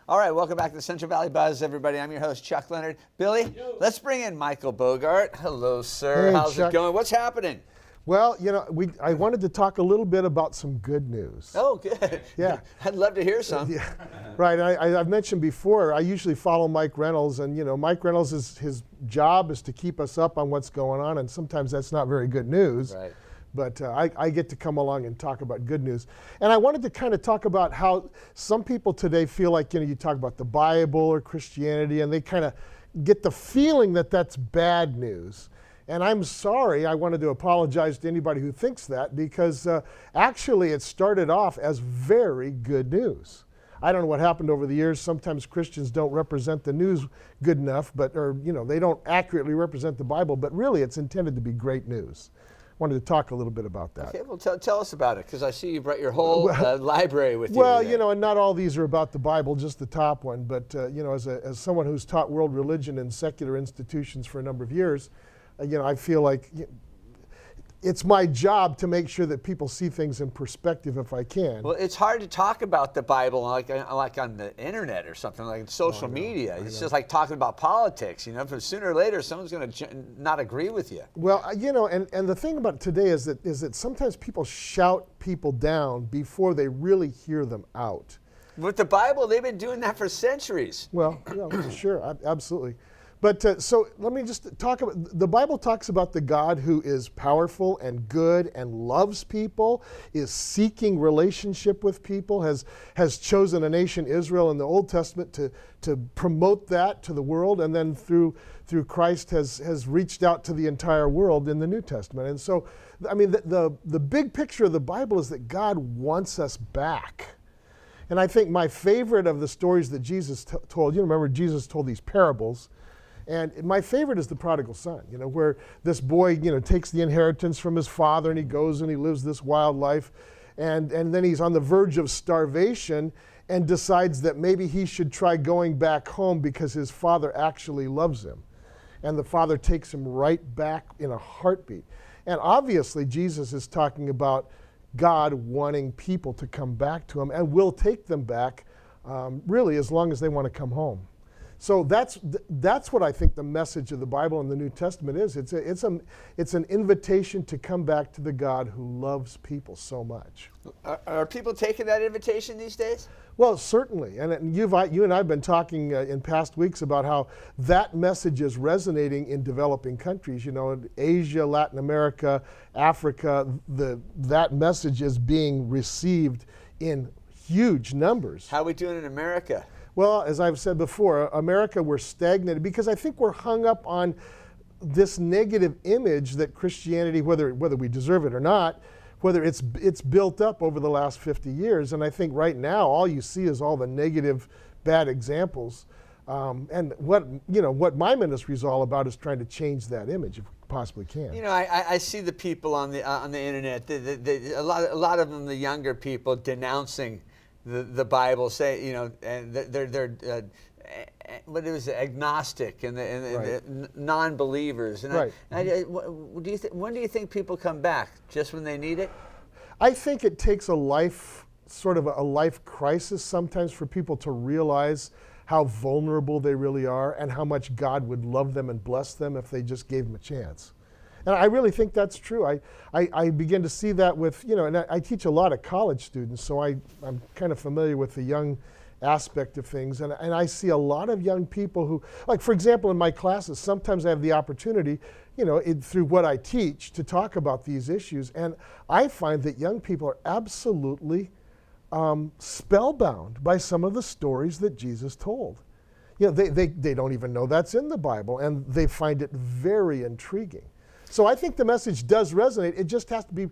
All right, welcome back to the Central Valley Buzz, everybody. I'm your host, Chuck Leonard. Billy, let's bring in Michael Bogart. Hello, sir. Hey, How's Chuck. it going? What's happening? Well, I wanted to talk a little bit about some good news. Oh, good. Yeah. I'd love to hear some. Yeah, right. I've mentioned before, I usually follow Mike Reynolds, and Mike Reynolds, his job is to keep us up on what's going on, and sometimes that's not very good news. Right. But I get to come along and talk about good news. And I wanted to kind of talk about how some people today feel like, you talk about the Bible or Christianity, and they kind of get the feeling that that's bad news. And I'm sorry, I wanted to apologize to anybody who thinks that, because actually it started off as very good news. I don't know what happened over the years. Sometimes Christians don't represent the news good enough, or they don't accurately represent the Bible, but really it's intended to be great news. Wanted to talk a little bit about that. Okay, well, tell us about it, because I see you brought your whole library with you. Well, today. and not all these are about the Bible, just the top one. But, as someone who's taught world religion in secular institutions for a number of years, I feel like it's my job to make sure that people see things in perspective if I can. Well, it's hard to talk about the Bible like on the internet or something, like social media. It's just like talking about politics, but sooner or later someone's going to not agree with you. Well, and the thing about today is that sometimes people shout people down before they really hear them out. With the Bible, they've been doing that for centuries. Well, sure, absolutely. But so let me just talk about, the Bible talks about the God who is powerful and good and loves people, is seeking relationship with people, has chosen a nation, Israel, in the Old Testament to promote that to the world, and then through Christ has reached out to the entire world in the New Testament. And so, the big picture of the Bible is that God wants us back. And I think my favorite of the stories that Jesus told, remember Jesus told these parables. And my favorite is the prodigal son, where this boy, takes the inheritance from his father, and he goes and he lives this wild life. And then he's on the verge of starvation and decides that maybe he should try going back home because his father actually loves him. And the father takes him right back in a heartbeat. And obviously Jesus is talking about God wanting people to come back to him, and will take them back really as long as they want to come home. So that's what I think the message of the Bible and the New Testament is. It's an invitation to come back to the God who loves people so much. Are people taking that invitation these days? Well, certainly. And you and I have been talking in past weeks about how that message is resonating in developing countries. Asia, Latin America, Africa, that message is being received in huge numbers. How are we doing in America? Well, as I've said before, America, we're stagnated because I think we're hung up on this negative image that Christianity, whether we deserve it or not, whether it's built up over the last 50 years. And I think right now all you see is all the negative, bad examples. And what my ministry is all about is trying to change that image if we possibly can. I see the people on the internet, a lot of them, the younger people, denouncing the Bible, say, and they're what is it, agnostic and the non-believers. And right. When do you think people come back? Just when they need it? I think it takes a life crisis sometimes for people to realize how vulnerable they really are and how much God would love them and bless them if they just gave them a chance. And I really think that's true. I begin to see that with, and I teach a lot of college students, so I'm kind of familiar with the young aspect of things. And I see a lot of young people who, like, for example, in my classes, sometimes I have the opportunity, through what I teach, to talk about these issues. And I find that young people are absolutely spellbound by some of the stories that Jesus told. They don't even know that's in the Bible, and they find it very intriguing. So I think the message does resonate. It just has to be,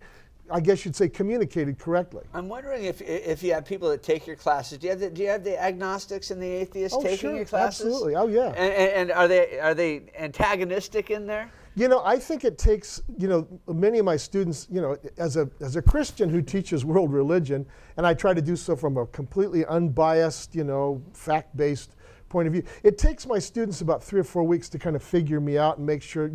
I guess you'd say, communicated correctly. I'm wondering if you have people that take your classes. Do you have the agnostics and the atheists taking your classes? Absolutely. Oh, yeah. And are they antagonistic in there? I think it takes, many of my students, as a Christian who teaches world religion, and I try to do so from a completely unbiased, fact-based point of view. It takes my students about 3 or 4 weeks to kind of figure me out and make sure,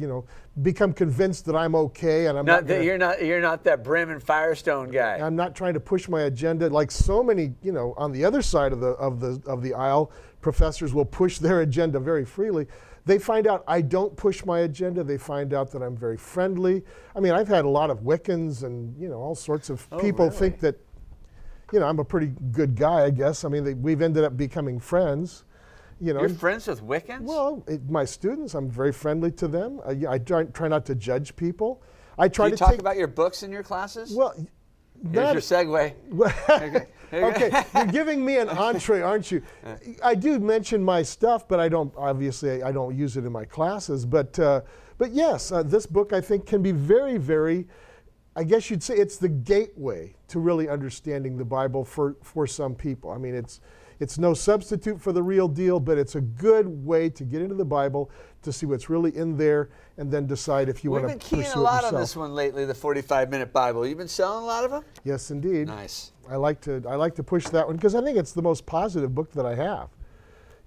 become convinced that I'm okay and you're not that Brim and Firestone guy. I'm not trying to push my agenda like so many, on the other side of the aisle. Professors will push their agenda very freely. They find out I don't push my agenda. They find out that I'm very friendly. I mean, I've had a lot of Wiccans and all sorts of people really? think that I'm a pretty good guy, I guess. I mean, we've ended up becoming friends. You're friends with Wiccans? Well, my students, I'm very friendly to them. I try not to judge people. I try Do you to talk about your books in your classes? Well, here's your segue. Okay, you're giving me an entree, aren't you? I do mention my stuff, but I don't use it in my classes. But yes, this book I think can be very, very, I guess you'd say it's the gateway to really understanding the Bible for some people. I mean, it's no substitute for the real deal, but it's a good way to get into the Bible, to see what's really in there, and then decide if you want to pursue it yourself. We've been keying a lot on this one lately, the 45-minute Bible. You've been selling a lot of them? Yes, indeed. Nice. I like to push that one because I think it's the most positive book that I have.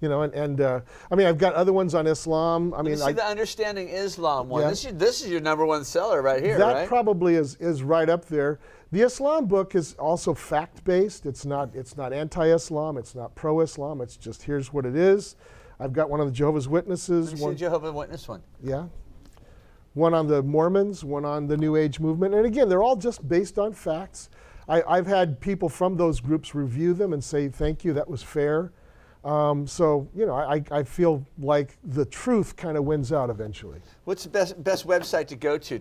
I mean, I've got other ones on Islam. I mean, the Understanding Islam one. Yeah. This is your #1 seller right here, that right? probably is right up there. The Islam book is also fact-based. It's not anti-Islam. It's not pro-Islam. It's just here's what it is. I've got one on the Jehovah's Witnesses. Let me see the Jehovah's Witness one. Yeah. One on the Mormons, one on the New Age movement. And again, they're all just based on facts. I've had people from those groups review them and say, thank you, that was fair. I feel like the truth kind of wins out eventually. What's the best website to go to?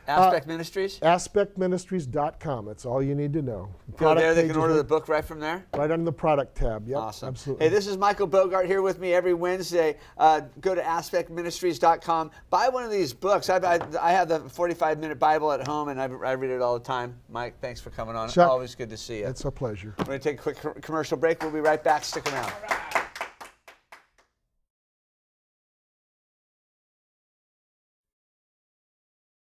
Aspect Ministries? AspectMinistries.com. That's all you need to know. Go there, they can order the book right from there? Right under the product tab. Yep, awesome. Absolutely. Hey, this is Michael Bogart here with me every Wednesday. Go to AspectMinistries.com. Buy one of these books. I have the 45-minute Bible at home, and I read it all the time. Mike, thanks for coming on. Chuck, always good to see you. It's a pleasure. We're going to take a quick commercial break. We'll be right back. Stick around.